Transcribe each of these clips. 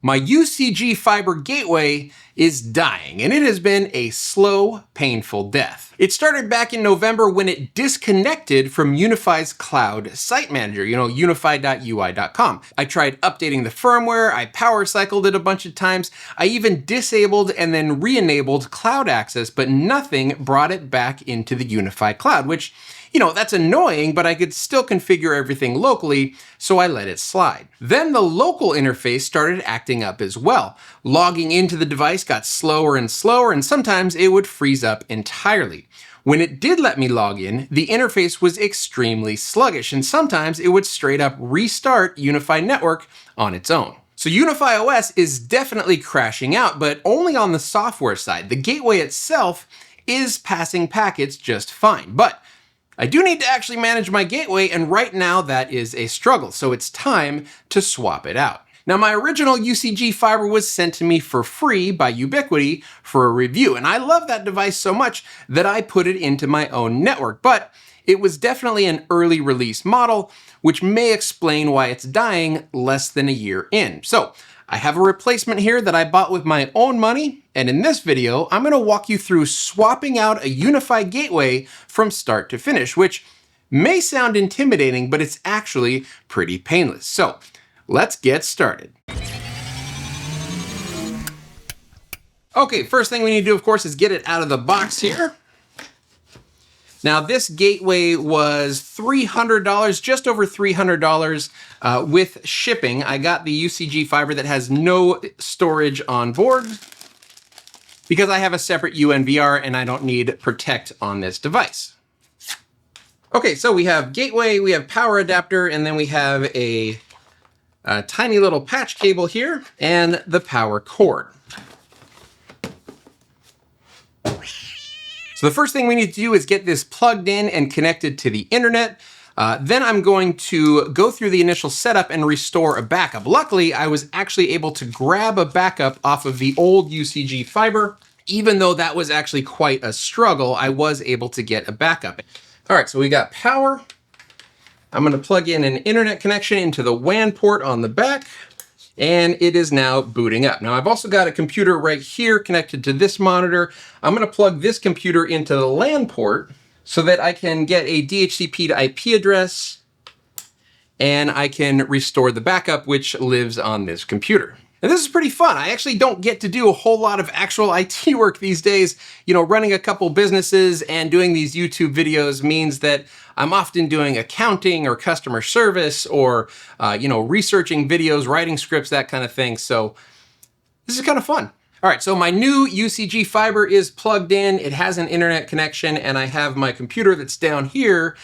My UCG Fiber gateway is dying, and it has been a slow, painful death. It started back in November when it disconnected from UniFi's cloud site manager, unifi.ui.com. I tried updating the firmware, I power cycled it a bunch of times, I even disabled and then re-enabled cloud access, but nothing brought it back into the UniFi cloud, which, that's annoying, but I could still configure everything locally, so I let it slide. Then the local interface started acting up as well. Logging into the device got slower and slower, and sometimes it would freeze up entirely. When it did let me log in, the interface was extremely sluggish, and sometimes it would straight up restart UniFi Network on its own. So UniFi OS is definitely crashing out, but only on the software side. The gateway itself is passing packets just fine, but I do need to actually manage my gateway, and right now that is a struggle, so it's time to swap it out. Now, my original UCG Fiber was sent to me for free by Ubiquiti for a review, and I love that device so much that I put it into my own network, but it was definitely an early release model, which may explain why it's dying less than a year in. So I have a replacement here that I bought with my own money, and in this video, I'm gonna walk you through swapping out a UniFi gateway from start to finish, which may sound intimidating, but it's actually pretty painless. So let's get started. Okay, first thing we need to do, of course, is get it out of the box here. Now, this gateway was $300, just over $300 with shipping. I got the UCG Fiber that has no storage on board because I have a separate UNVR and I don't need Protect on this device. Okay, so we have gateway, we have power adapter, and then we have a tiny little patch cable here and the power cord. So the first thing we need to do is get this plugged in and connected to the internet. Then I'm going to go through the initial setup and restore a backup. Luckily, I was actually able to grab a backup off of the old UCG Fiber. Even though that was actually quite a struggle, I was able to get a backup. All right, so we got power. I'm gonna plug in an internet connection into the WAN port on the back, and it is now booting up. Now, I've also got a computer right here connected to this monitor. I'm gonna plug this computer into the LAN port so that I can get a DHCP to IP address, and I can restore the backup, which lives on this computer. And this is pretty fun. I actually don't get to do a whole lot of actual IT work these days. Running a couple businesses and doing these YouTube videos means that I'm often doing accounting or customer service or, researching videos, writing scripts, that kind of thing. So this is kind of fun. All right, so my new UCG Fiber is plugged in. It has an internet connection, and I have my computer that's down here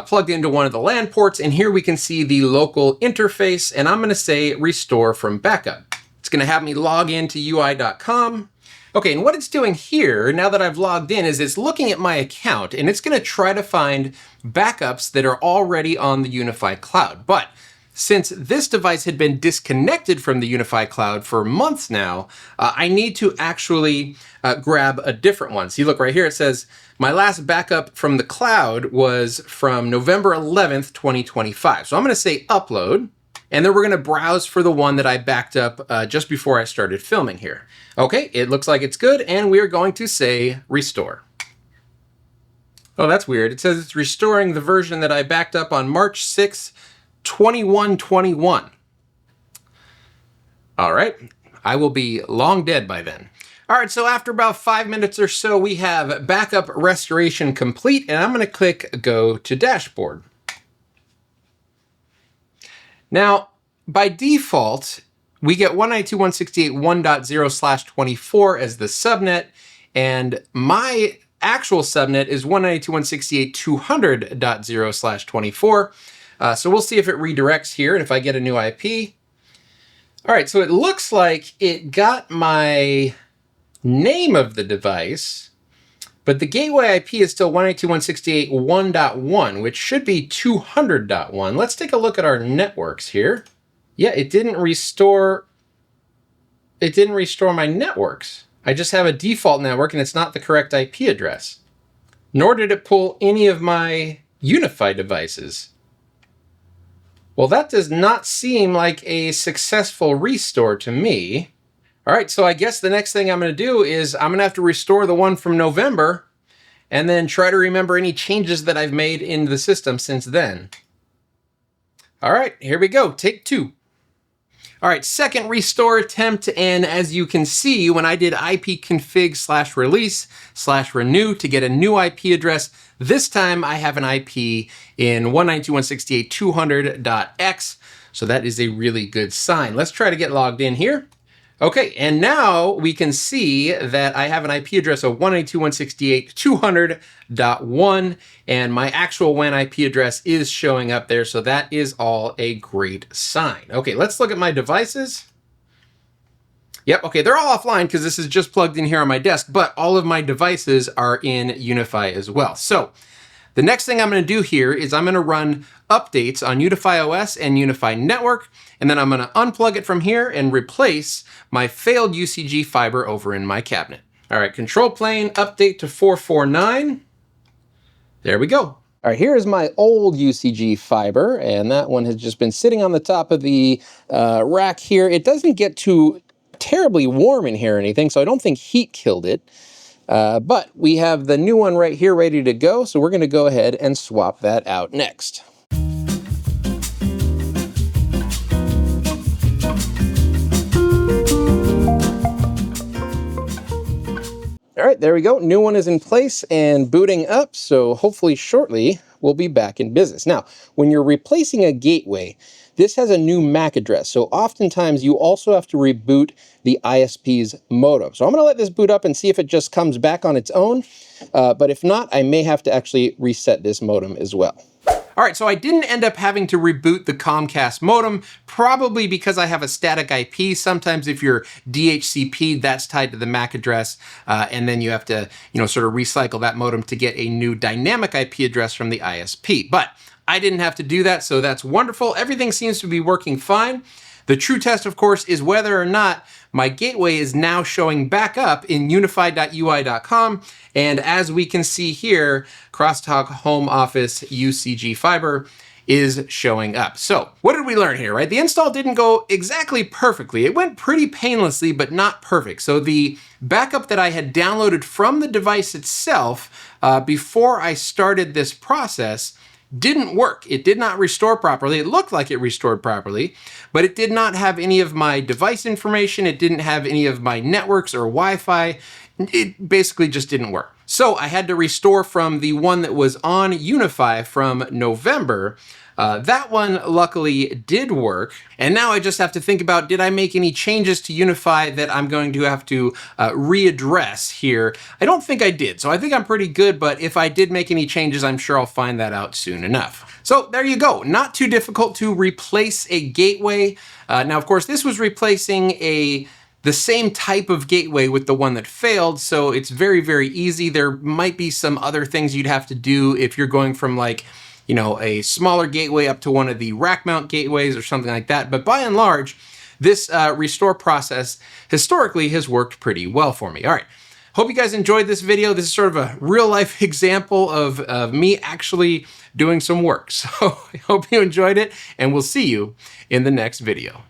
plugged into one of the LAN ports, and here we can see the local interface, and I'm gonna say restore from backup. It's gonna have me log into UI.com. Okay, and what it's doing here, now that I've logged in, is it's looking at my account, and it's gonna try to find backups that are already on the UniFi cloud. But since this device had been disconnected from the UniFi cloud for months now, I need to actually grab a different one. See, look right here, it says, my last backup from the cloud was from November 11th, 2025. So I'm gonna say upload, and then we're gonna browse for the one that I backed up just before I started filming here. Okay, it looks like it's good, and we're going to say restore. Oh, that's weird. It says it's restoring the version that I backed up on March 6th, 2121. All right, I will be long dead by then. All right, so after about 5 minutes or so, we have backup restoration complete, and I'm gonna click go to dashboard. Now, by default, we get 192.168.1.0/24 as the subnet, and my actual subnet is 192.168.200.0/24. So we'll see if it redirects here and if I get a new IP. All right, so it looks like it got my name of the device, but the gateway IP is still 192.168.1.1, which should be 200.1. Let's take a look at our networks here. Yeah, it didn't restore my networks. I just have a default network and it's not the correct IP address. Nor did it pull any of my UniFi devices. Well, that does not seem like a successful restore to me. All right, so I guess the next thing I'm going to do is I'm going to have to restore the one from November and then try to remember any changes that I've made in the system since then. All right, here we go, take 2. All right, second restore attempt, and as you can see, when I did ipconfig/release/renew to get a new IP address, this time I have an IP in 192.168.200.x, so that is a really good sign. Let's try to get logged in here. Okay, and now we can see that I have an IP address of 192.168.200.1, and my actual WAN IP address is showing up there, so that is all a great sign. Okay, let's look at my devices. Yep, okay, they're all offline because this is just plugged in here on my desk, but all of my devices are in UniFi as well. So the next thing I'm going to do here is I'm going to run updates on UniFi OS and UniFi Network, and then I'm going to unplug it from here and replace my failed UCG Fiber over in my cabinet. All right, control plane, update to 449. There we go. All right, here's my old UCG Fiber, and that one has just been sitting on the top of the rack here. It doesn't get too terribly warm in here or anything, so I don't think heat killed it. But we have the new one right here ready to go, so we're going to go ahead and swap that out next. All right, there we go. New one is in place and booting up, so hopefully shortly we'll be back in business. Now, when you're replacing a gateway, this has a new MAC address, so oftentimes you also have to reboot the ISP's modem. So I'm going to let this boot up and see if it just comes back on its own, but if not, I may have to actually reset this modem as well. All right, so I didn't end up having to reboot the Comcast modem, probably because I have a static IP. Sometimes if you're DHCP, that's tied to the MAC address, and then you have to, sort of recycle that modem to get a new dynamic IP address from the ISP. But I didn't have to do that, so that's wonderful. Everything seems to be working fine. The true test, of course, is whether or not my gateway is now showing back up in unifi.ui.com. And as we can see here, Crosstalk Home Office UCG Fiber is showing up. So what did we learn here, right? The install didn't go exactly perfectly. It went pretty painlessly, but not perfect. So the backup that I had downloaded from the device itself before I started this process didn't work. It did not restore properly. It looked like it restored properly, but it did not have any of my device information. It didn't have any of my networks or Wi-Fi. It basically just didn't work. So I had to restore from the one that was on UniFi from November. That one luckily did work. And now I just have to think about, did I make any changes to UniFi that I'm going to have to readdress here? I don't think I did. So I think I'm pretty good, but if I did make any changes, I'm sure I'll find that out soon enough. So there you go. Not too difficult to replace a gateway. Now, of course, this was replacing the same type of gateway with the one that failed, so it's very, very easy. There might be some other things you'd have to do if you're going from like, a smaller gateway up to one of the rack mount gateways or something like that. But by and large, this restore process historically has worked pretty well for me. All right, hope you guys enjoyed this video. This is sort of a real life example of me actually doing some work. So I hope you enjoyed it, and we'll see you in the next video.